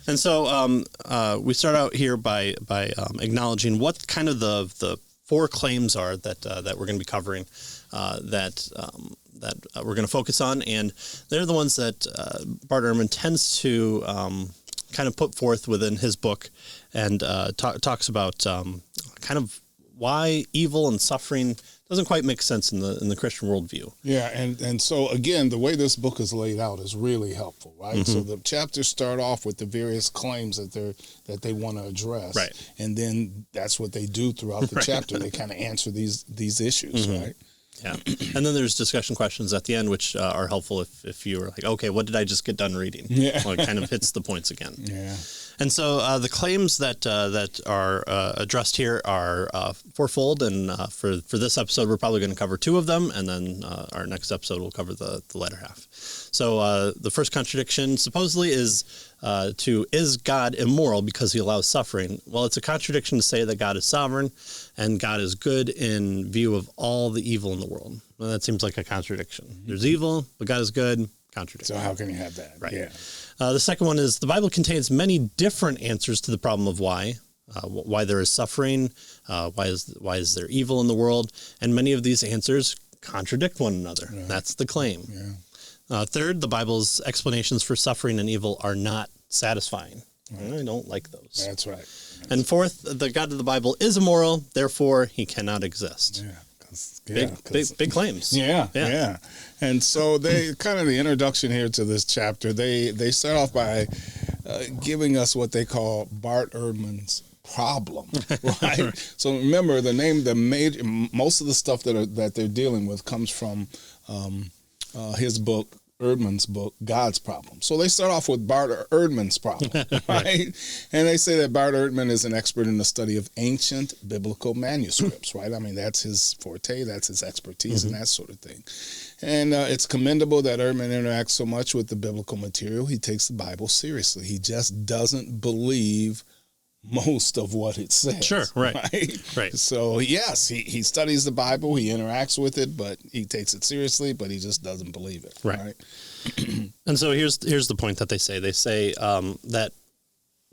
And so we start out here by acknowledging what kind of the four claims are that we're going to be covering that we're going to focus on, and they're the ones that Bart Ehrman tends to kind of put forth within his book, and talks about kind of why evil and suffering doesn't quite make sense in the Christian worldview. Yeah, and so again, the way this book is laid out is really helpful, right? Mm-hmm. So the chapters start off with the various claims that they want to address, right? And then that's what they do throughout the chapter. They kind of answer these issues, right? Yeah, and then there's discussion questions at the end, which are helpful if you were like, okay, what did I just get done reading? Yeah, well, it kind of hits the points again. Yeah. And so the claims that are addressed here are fourfold, and for this episode, we're probably going to cover two of them, and then our next episode will cover the latter half. So the first contradiction supposedly is God immoral because he allows suffering? Well, it's a contradiction to say that God is sovereign and God is good in view of all the evil in the world. Well, that seems like a contradiction. Mm-hmm. There's evil, but God is good. Contradiction. So how can you have that? Right. Yeah. The second one is the Bible contains many different answers to the problem of why there is suffering, why is there evil in the world, and many of these answers contradict one another. Right. That's the claim. Yeah. Third, the Bible's explanations for suffering and evil are not satisfying. Right. I don't like those. That's right. And fourth, the God of the Bible is immoral, therefore he cannot exist. Yeah. Big claims. Yeah. And so they kind of the introduction here to this chapter, they start off by giving us what they call Bart Ehrman's problem, right? So remember most of the stuff that they're dealing with comes from his book, Ehrman's book, God's Problem. So they start off with Bart Ehrman's problem, right? And they say that Bart Ehrman is an expert in the study of ancient biblical manuscripts, right? I mean, that's his forte, that's his expertise, and that sort of thing. And it's commendable that Ehrman interacts so much with the biblical material. He takes the Bible seriously. He just doesn't believe most of what it says. Sure, right. So yes, he studies the Bible, he interacts with it, but he takes it seriously, but he just doesn't believe it. Right. And so here's the point that they say. They say that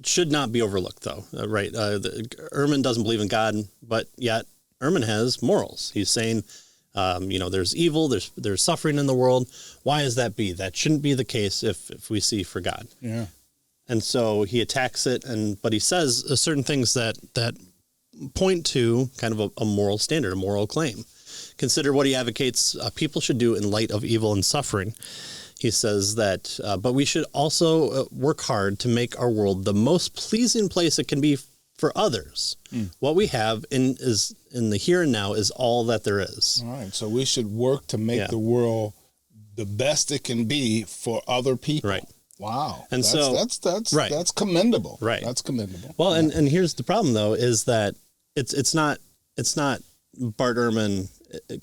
should not be overlooked, though. Right. Ehrman doesn't believe in God, but yet Ehrman has morals. He's saying, there's evil, there's suffering in the world. Why is that be? That shouldn't be the case if we see for God. Yeah. And so he attacks it, but he says certain things that point to kind of a moral standard, a moral claim. Consider what he advocates people should do in light of evil and suffering. He says that, but we should also work hard to make our world the most pleasing place it can be for others. What we have in the here and now is all that there is. All right. So we should work to make the world the best it can be for other people. Right. Wow. And that's commendable. Right. That's commendable. Well, and here's the problem though, is that it's not Bart Ehrman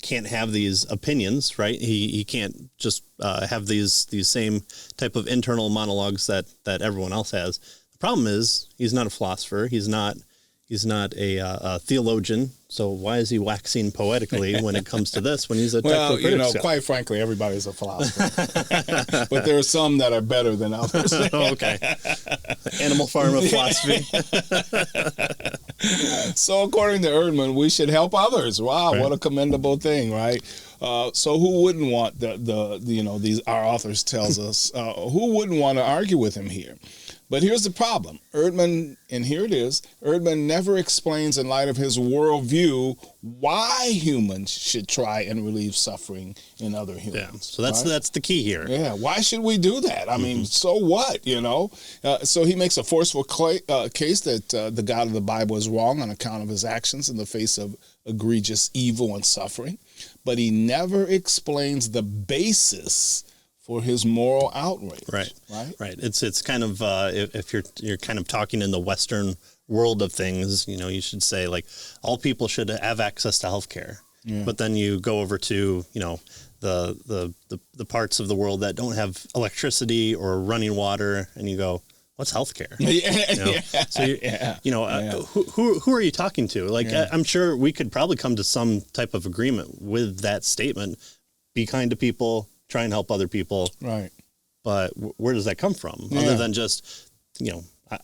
can't have these opinions, right? He can't just have these same type of internal monologues that everyone else has. The problem is he's not a philosopher. He's not a theologian. So why is he waxing poetically when it comes to this? When he's a textual critic? Quite frankly, everybody's a philosopher, but there are some that are better than others. Okay, Animal Farm of philosophy. So according to Ehrman, we should help others. Wow, what a commendable thing, right? So who wouldn't want our authors tells us who wouldn't want to argue with him here? But here's the problem. Ehrman, and here it is, Ehrman never explains in light of his worldview why humans should try and relieve suffering in other humans. Yeah. So that's the key here. Yeah. Why should we do that? I mean, so what, So he makes a forceful case that the God of the Bible is wrong on account of his actions in the face of egregious evil and suffering. But he never explains the basis for his moral outrage. Right. It's kind of if you're kind of talking in the Western world of things, you should say like all people should have access to healthcare. Yeah. But then you go over to the parts of the world that don't have electricity or running water, and you go, what's healthcare? So who are you talking to? Like I'm sure we could probably come to some type of agreement with that statement. Be kind to people. Try and help other people. Right. But where does that come from? Other than just,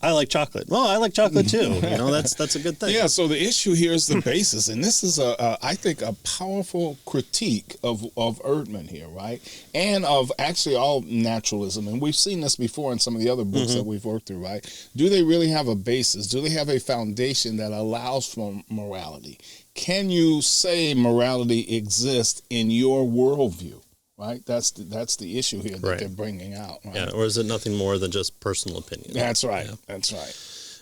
I like chocolate. Well, I like chocolate too. That's a good thing. Yeah, so the issue here is the basis, and this is I think a powerful critique of Erdman here, right? And of actually all naturalism, and we've seen this before in some of the other books that we've worked through, right? Do they really have a basis? Do they have a foundation that allows for morality? Can you say morality exists in your worldview? Right, that's the issue here that they're bringing out. Right? Yeah, or is it nothing more than just personal opinion? That's right. Yeah. That's right.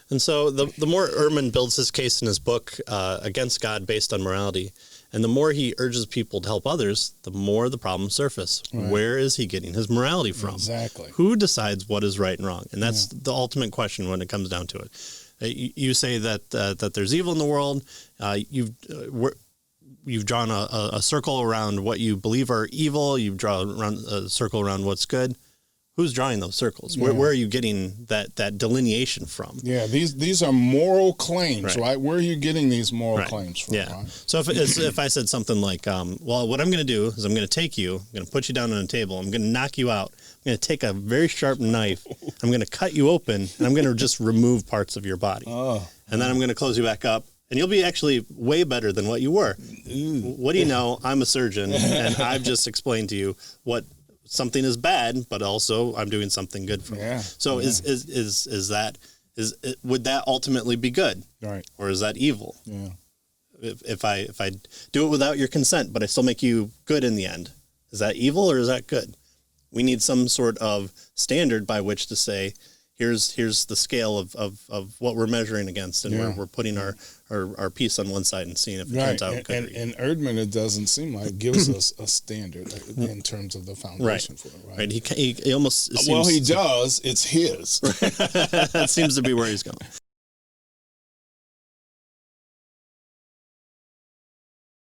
And so the more Ehrman builds his case in his book against God based on morality, and the more he urges people to help others, the more the problems surface. Right. Where is he getting his morality from? Exactly. Who decides what is right and wrong? And that's the ultimate question when it comes down to it. You say that there's evil in the world. You've drawn a circle around what you believe are evil. You've drawn a circle around what's good. Who's drawing those circles? Yeah. Where are you getting that delineation from? Yeah, these are moral claims, right? Where are you getting these moral claims from? Yeah. Right? So if I said something like, well, what I'm going to do is I'm going to take you, I'm going to put you down on a table, I'm going to knock you out, I'm going to take a very sharp knife, I'm going to cut you open, and I'm going to just remove parts of your body. And then I'm going to close you back up. And you'll be actually way better than what you were. What do you know? I'm a surgeon, and I've just explained to you what something is bad, but also I'm doing something good for you. So would that ultimately be good? Right. Or is that evil? Yeah. If I do it without your consent, but I still make you good in the end, is that evil or is that good? We need some sort of standard by which to say, here's the scale of what we're measuring against, and we're putting our piece on one side and seeing if it turns out good. And Erdman, it doesn't seem like, gives us a standard in terms of the foundation for it, right? Right. He almost he does. It's his. That seems to be where he's going.